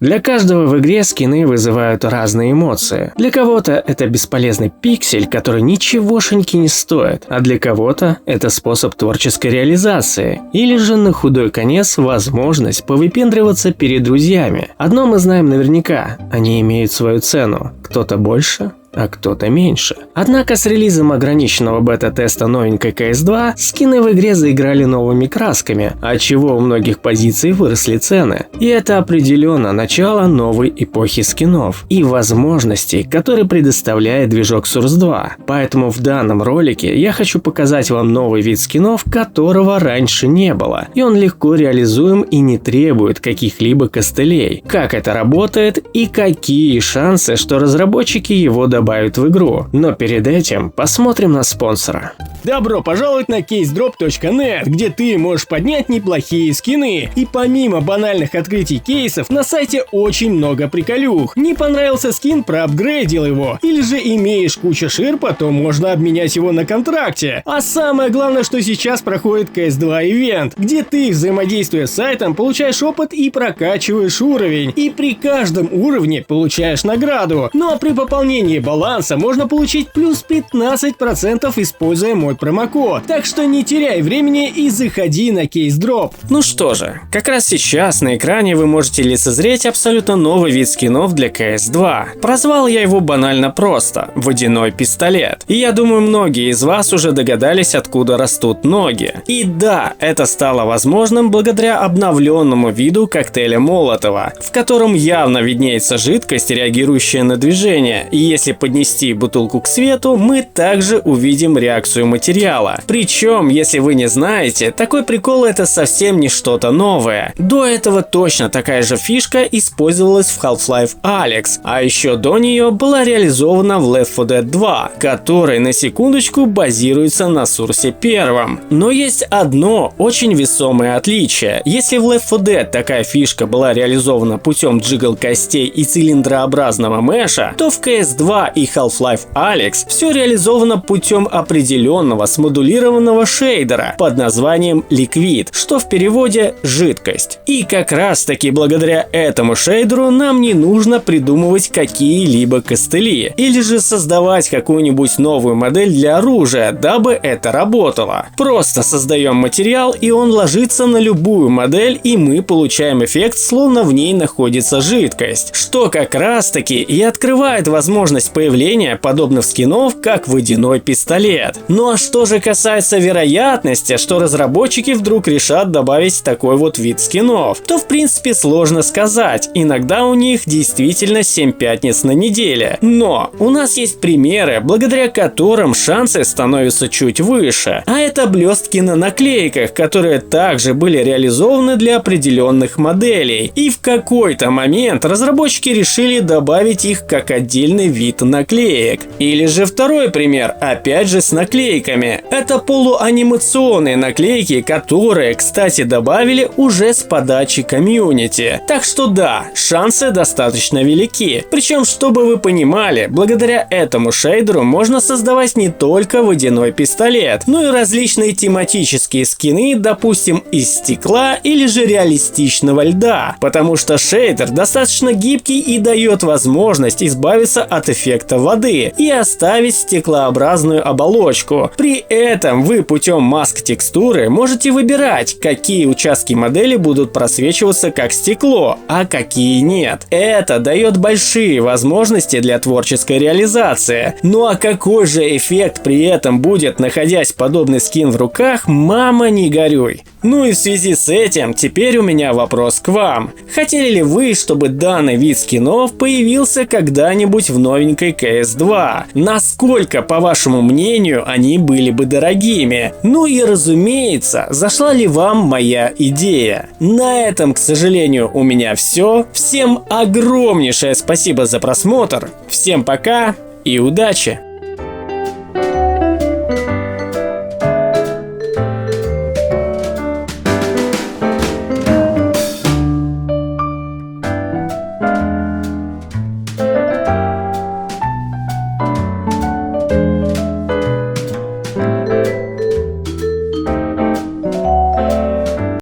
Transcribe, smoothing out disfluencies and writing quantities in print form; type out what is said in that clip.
Для каждого в игре скины вызывают разные эмоции. Для кого-то это бесполезный пиксель, который ничегошеньки не стоит, а для кого-то это способ творческой реализации. Или же на худой конец возможность повыпендриваться перед друзьями. Одно мы знаем наверняка, они имеют свою цену. Кто-то больше, а кто-то меньше. Однако с релизом ограниченного бета-теста новенькой CS2 скины в игре заиграли новыми красками, отчего у многих позиций выросли цены. И это определенно начало новой эпохи скинов и возможностей, которые предоставляет движок Source 2. Поэтому в данном ролике я хочу показать вам новый вид скинов, которого раньше не было. И он легко реализуем и не требует каких-либо костылей. Как это работает и какие шансы, что разработчики его добавят в игру. Но перед этим посмотрим на спонсора. Добро пожаловать на CaseDrop.net, где ты можешь поднять неплохие скины. И помимо банальных открытий кейсов, на сайте очень много приколюх. Не понравился скин, проапгрейдил его. Или же имеешь кучу ширпа, то можно обменять его на контракте. А самое главное, что сейчас проходит CS2 ивент, где ты, взаимодействуя с сайтом, получаешь опыт и прокачиваешь уровень. И при каждом уровне получаешь награду. Ну а при пополнении баланса можно получить плюс 15%, используя мой промокод. Так что не теряй времени и заходи на CaseDrop. Ну что же, как раз сейчас на экране вы можете лицезреть абсолютно новый вид скинов для CS2. Прозвал я его банально просто – водяной пистолет. И я думаю, многие из вас уже догадались, откуда растут ноги. И да, это стало возможным благодаря обновленному виду коктейля Молотова, в котором явно виднеется жидкость, реагирующая на движение. И если поднести бутылку к свету, мы также увидим реакцию материала. Причем, если вы не знаете, такой прикол — это совсем не что-то новое. До этого точно такая же фишка использовалась в Half-Life Alyx, а еще до нее была реализована в Left 4 Dead 2, который на секундочку базируется на Source 1. Но есть одно очень весомое отличие. Если в Left 4 Dead такая фишка была реализована путем джигл костей и цилиндрообразного мэша, то в CS2 и Half-Life Alyx все реализовано путем определенного смодулированного шейдера под названием Liquid, что в переводе жидкость. И как раз таки благодаря этому шейдеру нам не нужно придумывать какие-либо костыли или же создавать какую-нибудь новую модель для оружия, дабы это работало. Просто создаем материал, и он ложится на любую модель, и мы получаем эффект, словно в ней находится жидкость, что как раз таки и открывает возможность появления подобных скинов, как водяной пистолет. Ну а что же касается вероятности, что разработчики вдруг решат добавить такой вот вид скинов, то в принципе сложно сказать. Иногда у них действительно 7 пятниц на неделе. Но у нас есть примеры, благодаря которым шансы становятся чуть выше. А это блестки на наклейках, которые также были реализованы для определенных моделей. И в какой-то момент разработчики решили добавить их как отдельный вид наклеек. Или же второй пример, опять же с наклейками. Это полуанимационные наклейки, которые, кстати, добавили уже с подачи комьюнити. Так что да, шансы достаточно велики. Причем, чтобы вы понимали, благодаря этому шейдеру можно создавать не только водяной пистолет, но и различные тематические скины, допустим, из стекла или же реалистичного льда. Потому что шейдер достаточно гибкий и дает возможность избавиться от эффекта воды и оставить стеклообразную оболочку. При этом вы путем маск текстуры можете выбирать, какие участки модели будут просвечиваться как стекло, а какие нет. Это дает большие возможности для творческой реализации. Ну а какой же эффект при этом будет, находясь подобный скин в руках, мама не горюй. Ну и в связи с этим, теперь у меня вопрос к вам. Хотели ли вы, чтобы данный вид скинов появился когда-нибудь в новенькой CS2? Насколько, по вашему мнению, они были бы дорогими? Ну и разумеется, зашла ли вам моя идея? На этом, к сожалению, у меня все. Всем огромнейшее спасибо за просмотр. Всем пока и удачи!